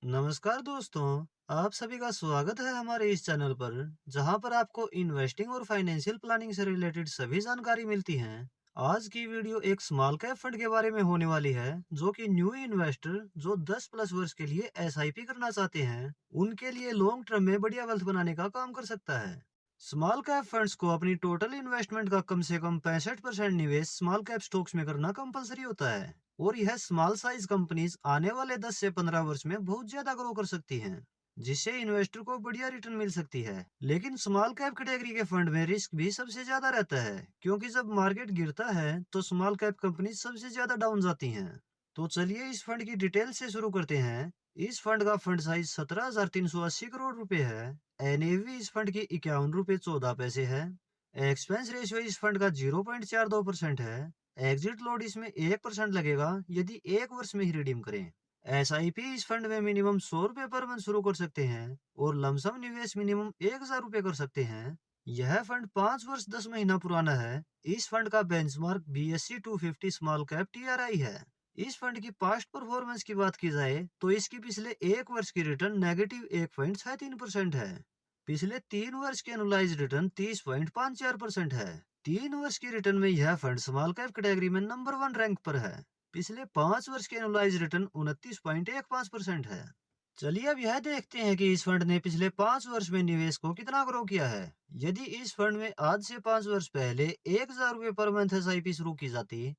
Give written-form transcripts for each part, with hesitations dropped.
नमस्कार दोस्तों। आप सभी का स्वागत है हमारे इस चैनल पर, जहां पर आपको इन्वेस्टिंग और फाइनेंशियल प्लानिंग से रिलेटेड सभी जानकारी मिलती है। आज की वीडियो एक स्मॉल कैप फंड के बारे में होने वाली है, जो कि न्यू इन्वेस्टर जो 10 प्लस वर्ष के लिए एसआईपी करना चाहते हैं, उनके लिए लॉन्ग टर्म में बढ़िया वेल्थ बनाने का काम कर सकता है। स्मॉल कैप फंड्स को अपनी टोटल इन्वेस्टमेंट का कम से कम 65% निवेश स्मॉल कैप स्टॉक्स में करना कंपलसरी होता है, और यह स्मॉल साइज कंपनीज आने वाले 10 से 15 वर्ष में बहुत ज्यादा ग्रो कर सकती हैं, जिससे इन्वेस्टर को बढ़िया रिटर्न मिल सकती है। लेकिन स्मॉल कैप कैटेगरी के फंड में रिस्क भी सबसे ज्यादा रहता है, क्योंकि जब मार्केट गिरता है तो स्मॉल कैप कंपनी सबसे ज्यादा डाउन जाती हैं। तो चलिए इस फंड की डिटेल से शुरू करते हैं। इस फंड का फंड साइज 17,380 करोड़ रुपए है। एनएवी इस फंड की ₹51.14 है। एक्सपेंस रेशियो इस फंड का 0.42% है। एग्जिट लोड इसमें 1% लगेगा यदि 1 वर्ष में ही रिडीम करें। एसआईपी इस फंड में मिनिमम ₹100 पर मंथ शुरू कर सकते हैं, और लमसम निवेश मिनिमम ₹1,000 कर सकते हैं। यह फंड 5 वर्ष 10 महीना पुराना है। इस फंड का benchmark BSE 250 small cap TRI है। इस फंड की पास्ट परफॉर्मेंस की बात की जाए तो इसकी पिछले 1 वर्ष की रिटर्न -1.63% है। पिछले 3 वर्ष की एनुलाइज रिटर्न 30.54% है। 3 वर्ष की रिटर्न में यह फंड स्मॉल कैप कैटेगरी में नंबर 1 रैंक पर है। पिछले 5 वर्ष की एनुलाइज रिटर्न 29.15% है। चलिए अब यह देखते हैं कि इस फंड ने पिछले 5 वर्ष में निवेश को कितना ग्रो किया है। यदि इस फंड में आज से 5 वर्ष पहले ₹1,000 पर मंथ एसआईपी शुरू की जाती,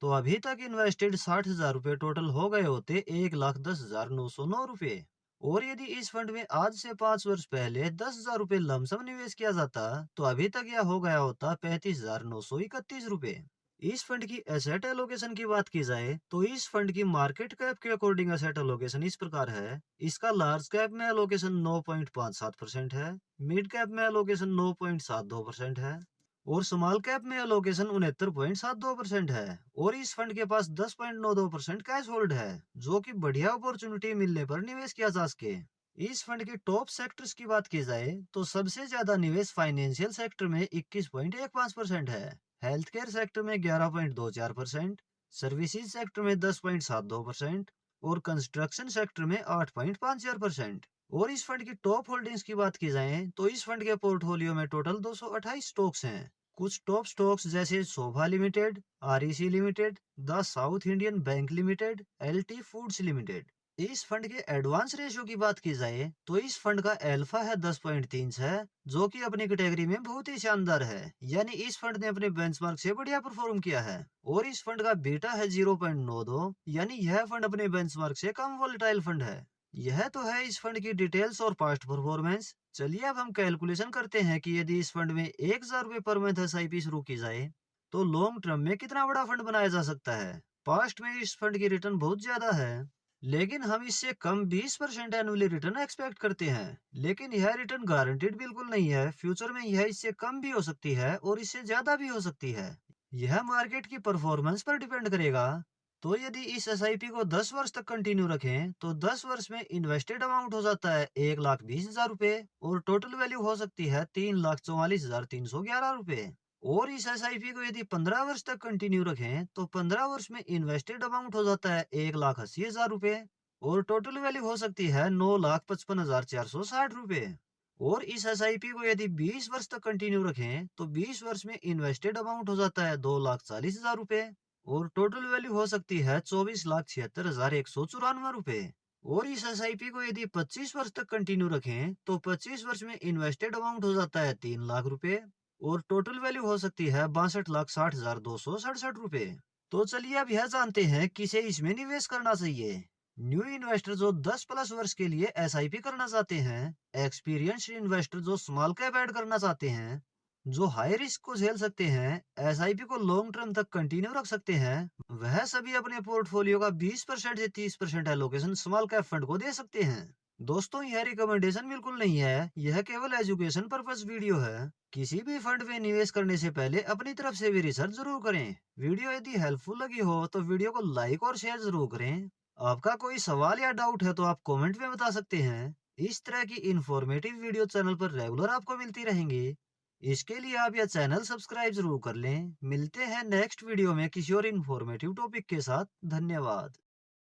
तो अभी तक इन्वेस्टेड ₹60,000 टोटल हो गए होते ₹1,10,909। और यदि इस फंड में आज से 5 वर्ष पहले ₹10,000 लमसम निवेश किया जाता, तो अभी तक यह हो गया होता ₹35,931। इस फंड की एसेट एलोकेशन की बात की जाए तो इस फंड की मार्केट कैप के अकॉर्डिंग एसेट एलोकेशन इस प्रकार है। इसका लार्ज कैप में एलोकेशन 9.57% है, मिड कैप में एलोकेशन 9.72% है, और स्मॉल कैप में एलोकेशन 69.72% है। और इस फंड के पास 10.92% कैश होल्ड है, जो कि बढ़िया अपॉर्चुनिटी मिलने पर निवेश किया जा सके। इस फंड के टॉप सेक्टर्स की बात की जाए तो सबसे ज्यादा निवेश फाइनेंशियल सेक्टर में 21.15% है, हेल्थ केयर सेक्टर में 11.24%, सर्विसेज सेक्टर में 10.72%, और कंस्ट्रक्शन सेक्टर में 8.54%। और इस फंड की टॉप होल्डिंग्स की बात की जाए तो इस फंड के पोर्टफोलियो में टोटल 228 स्टॉक्स हैं। कुछ टॉप स्टॉक्स जैसे Shobha limited, REC limited, the south Indian bank limited, LT foods limited. इस फंड के एडवांस रेशियो की बात की जाए तो इस फंड का अल्फा है 10.3 है, जो कि अपनी कैटेगरी में बहुत ही शानदार है। यानी इस फंड ने अपने बेंचमार्क से बढ़िया परफॉर्म किया है। और इस फंड का बीटा है 0.92, यानी यह फंड अपने बेंचमार्क से कम वोलेटाइल फंड है। यह तो है इस फंड की डिटेल्स और पास्ट परफॉर्मेंस। चलिए अब हम कैलकुलेशन करते हैं कि यदि इस फंड में ₹1,000 पर मंथ एसआईपी शुरू की जाए तो लॉन्ग टर्म में कितना बड़ा फंड बनाया जा सकता है। पास्ट में इस फंड की रिटर्न बहुत ज्यादा है, लेकिन हम इससे कम 20% एनुअली रिटर्न एक्सपेक्ट करते हैं। लेकिन यह रिटर्न गारंटीड बिल्कुल नहीं है। फ्यूचर में यह इससे कम भी हो सकती है और इससे ज्यादा भी हो सकती है। यह मार्केट की परफॉर्मेंस पर डिपेंड करेगा। तो यदि इस एसआईपी को 10 वर्ष तक कंटिन्यू रखें तो 10 वर्ष में इन्वेस्टेड अमाउंट हो जाता है ₹1,20,000, और टोटल वैल्यू हो सकती है ₹3,44,311। और इस एसआईपी को यदि 15 वर्ष तक कंटिन्यू रखें तो 15 वर्ष में इन्वेस्टेड अमाउंट हो जाता है ₹1,80,000, और टोटल वैल्यू हो सकती है ₹9,55,460। और इस एसआईपी को यदि 20 वर्ष तक कंटिन्यू रखें तो 20 वर्ष में इन्वेस्टेड अमाउंट हो जाता है ₹2,40,000, और टोटल वैल्यू हो सकती है ₹24,76,194। और इस एसआईपी को यदि 25 वर्ष तक कंटिन्यू रखें तो 25 वर्ष में इन्वेस्टेड अमाउंट हो जाता है ₹3,00,000, और टोटल वैल्यू हो सकती है ₹62,60,267। तो चलिए अब यह जानते हैं किसे इसमें निवेश करना चाहिए। न्यू इन्वेस्टर जो 10 प्लस वर्ष के लिए एसआईपी करना चाहते हैं, एक्सपीरियंस्ड इन्वेस्टर जो स्मॉल कैप ऐड करना चाहते हैं, जो हाई रिस्क को झेल सकते हैं, एसआईपी को लॉन्ग टर्म तक कंटिन्यू रख सकते हैं, वह सभी अपने पोर्टफोलियो का 20% से 30% एलोकेशन स्मॉल कैप फंड को दे सकते हैं। दोस्तों यह रिकमेंडेशन बिल्कुल नहीं है, यह केवल एजुकेशन पर्पस वीडियो है। किसी भी फंड में निवेश करने से पहले अपनी तरफ से भी रिसर्च जरूर करें। वीडियो यदि हेल्पफुल लगी हो तो वीडियो को लाइक और शेयर जरूर करें। आपका कोई सवाल या डाउट है तो आप कमेंट में बता सकते हैं। इस तरह की इंफॉर्मेटिव वीडियो चैनल पर रेगुलर आपको मिलती रहेंगी। इसके लिए आप यह चैनल सब्सक्राइब जरूर कर लें। मिलते हैं नेक्स्ट वीडियो में किसी और इंफॉर्मेटिव टॉपिक के साथ। धन्यवाद।